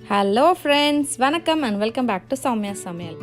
Hello friends, வணக்கம் and welcome back to Soumya Samayal.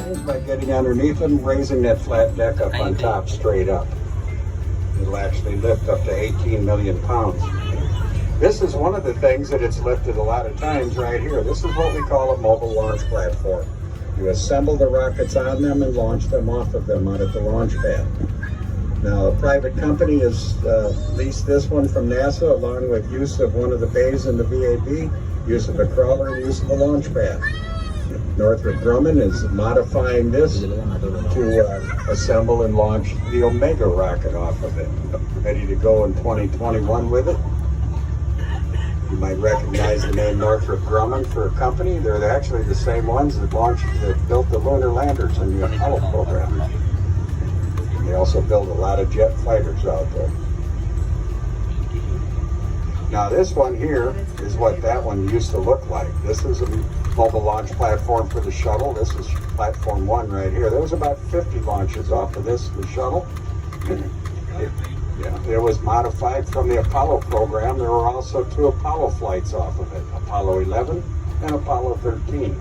is by getting underneath it and raising that flat deck up on top straight up. It'll actually lift up to 18 million pounds. This is one of the things that it's lifted a lot of times right here. This is what we call a mobile launch platform. You assemble the rockets on them and launch them off of them out at the launch pad. Now, a private company has leased this one from NASA along with use of one of the bays in the VAB, use of a crawler, and use of a launch pad. Northrop Grumman is modifying this to assemble and launch the Omega rocket off of it. Ready to go in 2021 with it. You might recognize the name Northrop Grumman for a company. They're actually the same ones that built the lunar landers in the Apollo program. They also build a lot of jet fighters out there. Now this one here is what that one used to look like. This is a mobile launch platform for the shuttle. This is platform 1 right here. There was about 50 launches off of this, the shuttle. It was modified from the Apollo program. There were also 2 Apollo flights off of it, Apollo 11 and Apollo 13.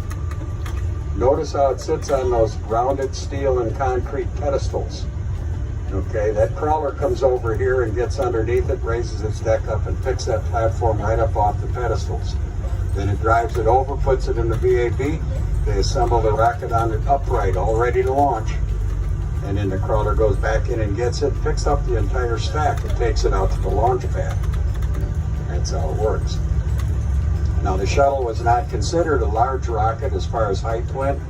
Notice how it sits on those rounded steel and concrete pedestals. Okay, that crawler comes over here and gets underneath it, raises its deck up and picks that platform right up off the pedestals. Then it drives it over, puts it in the VAB. They assemble the rocket on it upright, all ready to launch. And then the crawler goes back in and gets it, picks up the entire stack and takes it out to the launch pad. That's how it works. Now the shuttle was not considered a large rocket as far as height went,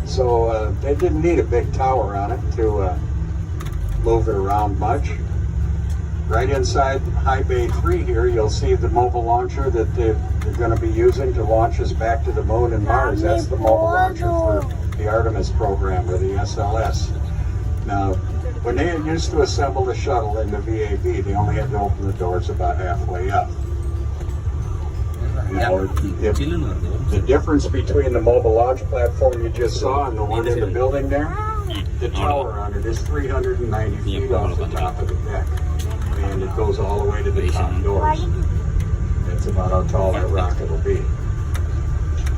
so they didn't need a big tower on it to move it around much. Right inside High Bay 3 here, you'll see the mobile launcher that they're going to be using to launch us back to the moon and Mars. That's the mobile launcher for the Artemis program, or the SLS. Now, when they used to assemble the shuttle in the VAB, they only had to open the doors about halfway up. Now, the difference between the mobile launch platform you just saw and the one in the building there, the tower on it is 390 feet off the top of the deck. And it goes all the way to the top doors. That's about how tall that rocket will be.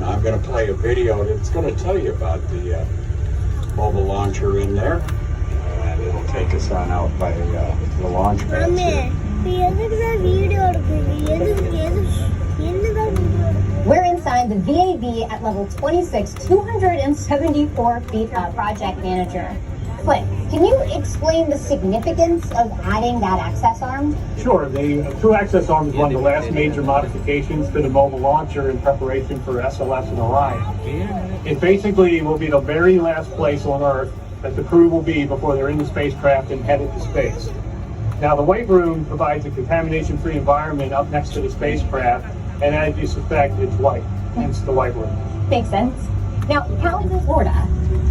Now I'm going to play a video that's going to tell you about the mobile launcher in there. And it'll take us on out by the launch pads here. We're inside the VAB at level 26, 274 feet up. Project manager Clint, can you explain the significance of adding that access arm? Sure. The 2 access arms is one of the last major modifications to the mobile launcher in preparation for SLS and Orion. It basically will be the very last place on Earth that the crew will be before they're in the spacecraft and headed to space. Now, the white room provides a contamination-free environment up next to the spacecraft, and as you suspect, it's white, hence the white room. Makes sense. Now, Calico, Florida,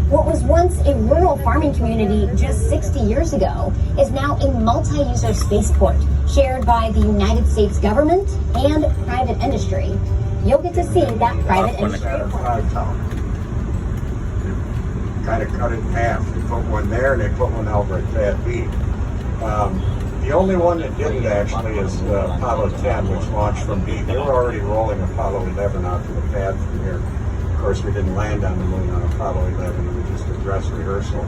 what was once a rural farming community just 60 years ago is now a multi-user spaceport shared by the United States government and private industry. You'll get to see that private industry. Kind of cut it in half. They put one there and they put one over at Pad B. The only one that didn't actually is Apollo 10, which launched from B. They were already rolling Apollo 11 out to the pad from here. Of course, we didn't land on the moon on Apollo 11. It was just a dress rehearsal.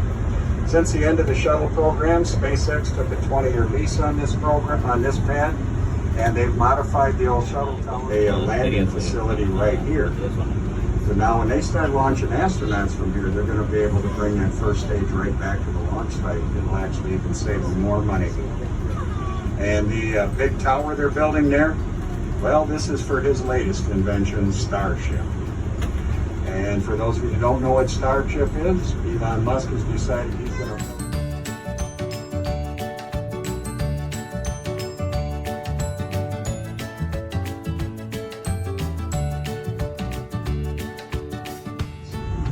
Since the end of the shuttle program, SpaceX took a 20-year lease on this program, on this pad, and they've modified the old shuttle tower, a landing facility right here. So now when they start launching astronauts from here, they're going to be able to bring that first stage right back to the launch site. It'll actually even save them more money. And the big tower they're building there, well, this is for his latest invention, Starship. And for those of you who don't know what Starship is, Elon Musk has decided he's going to...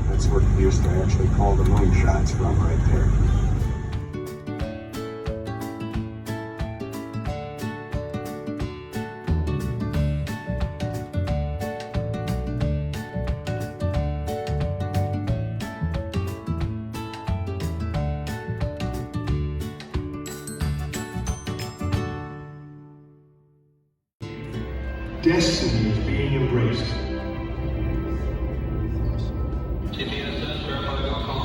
That's what we used to actually call the moonshots from right there. Destiny is being embraced. TPSS, verify all calls.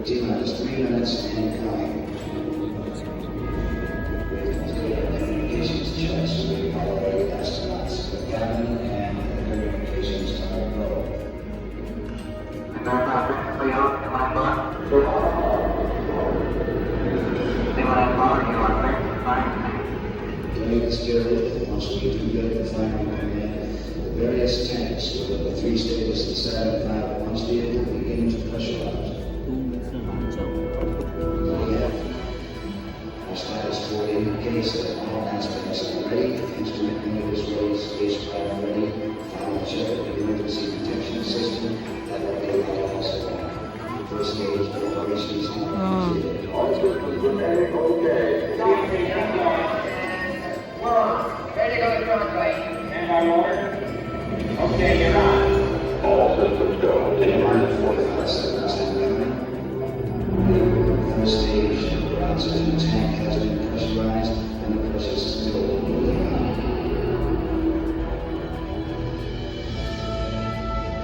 T-minus 3 minutes and counting. Communications checks to the Apollo 8 astronauts, the cabin and the communications tunnel probe. During this period, once we do get the final command, the various tanks within the three stages of Saturn V launch vehicle begin to pressurize. Our status report indicates that all aspects are ready. Instrument unit is ready, spacecraft ready. Final check of the emergency protection system. That will be also on. First stage operations completed. All systems remaining okay. Ready to go to runway. And by order. Okay, you're on. All systems go. T-minus 45 seconds and counting. The first stage of oxygen tank has been pressurized and the pressure is still moving on.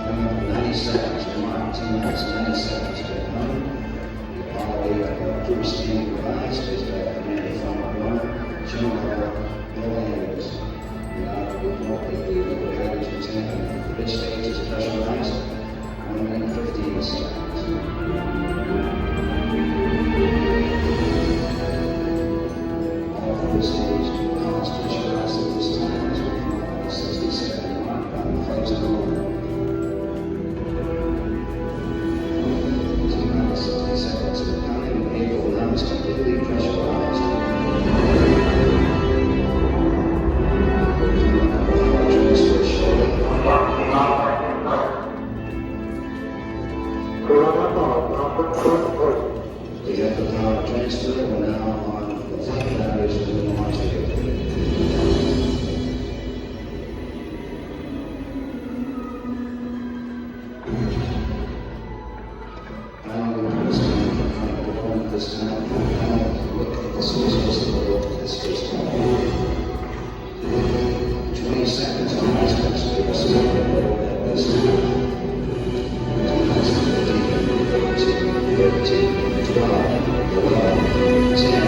Coming up 90 seconds, mark 10 minutes, 90 seconds to come. The Apollo 8 crew standing by, spacecraft commander from Warner, Jim Carter, no landers. Now we report that the hydrogen tank in the bridge stage is pressurized. 1 minute 15 seconds. First stage is pressurized at this time as we come up on the 60-second mark on the flight zone. T-minus 60 seconds to counting. Vehicle now is completely pressurized. Transfer shortly. We have the power transfer. We're now on the flight ladders for the launch vehicle. Now we're going to stand in front of the component this time. Now look at the sources of the spacecraft. 20 seconds on this space at this time. 13, 12, 11, 10.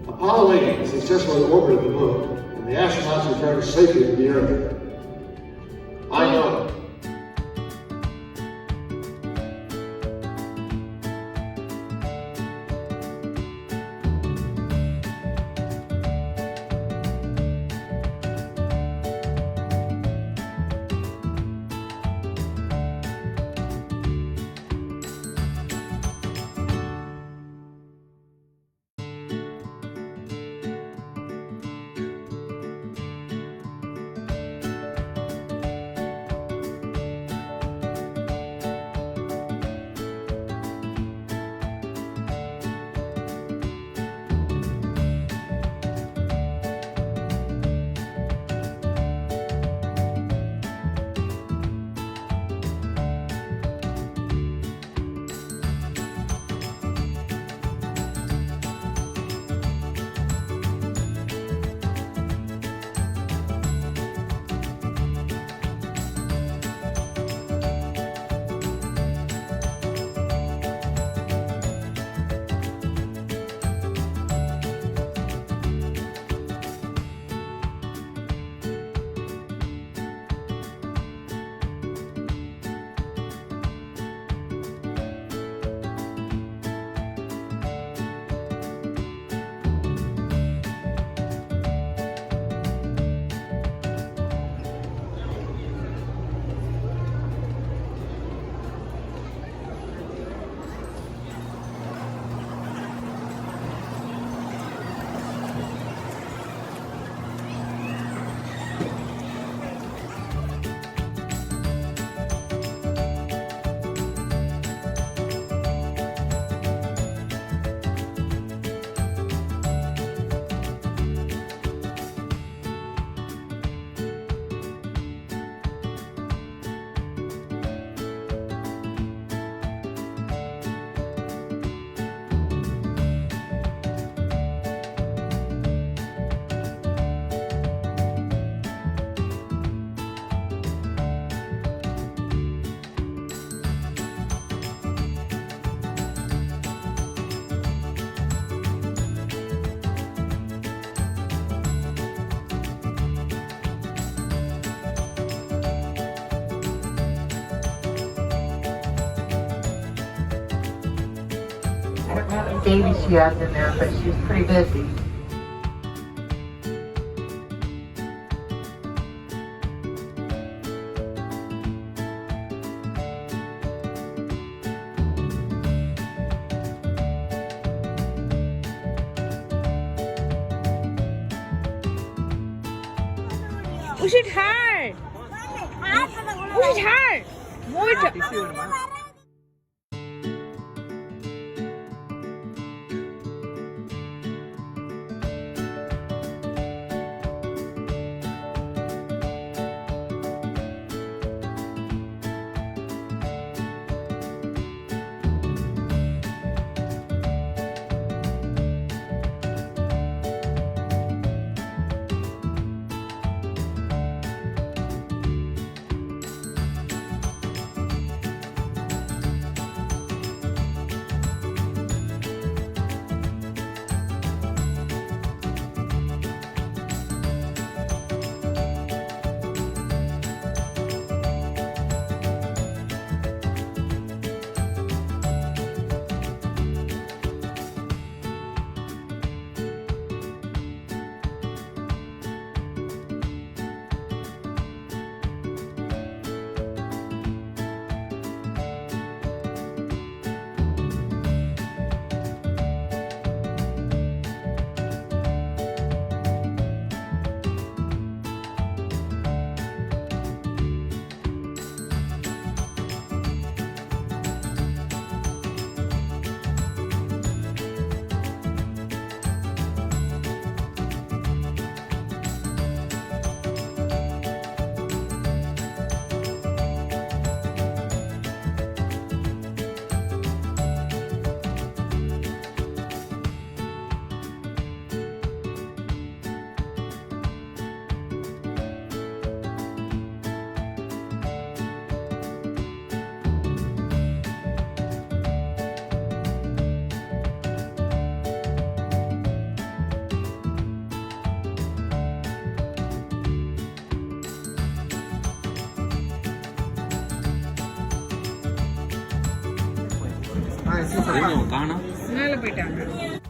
Apollo 8 successfully orbited the moon, and the astronauts returned safely to the Earth. I know. how many babies she has in there, but she's pretty busy. Push it hard. Push it hard. Move it. மேலே போயிட்டாங்க.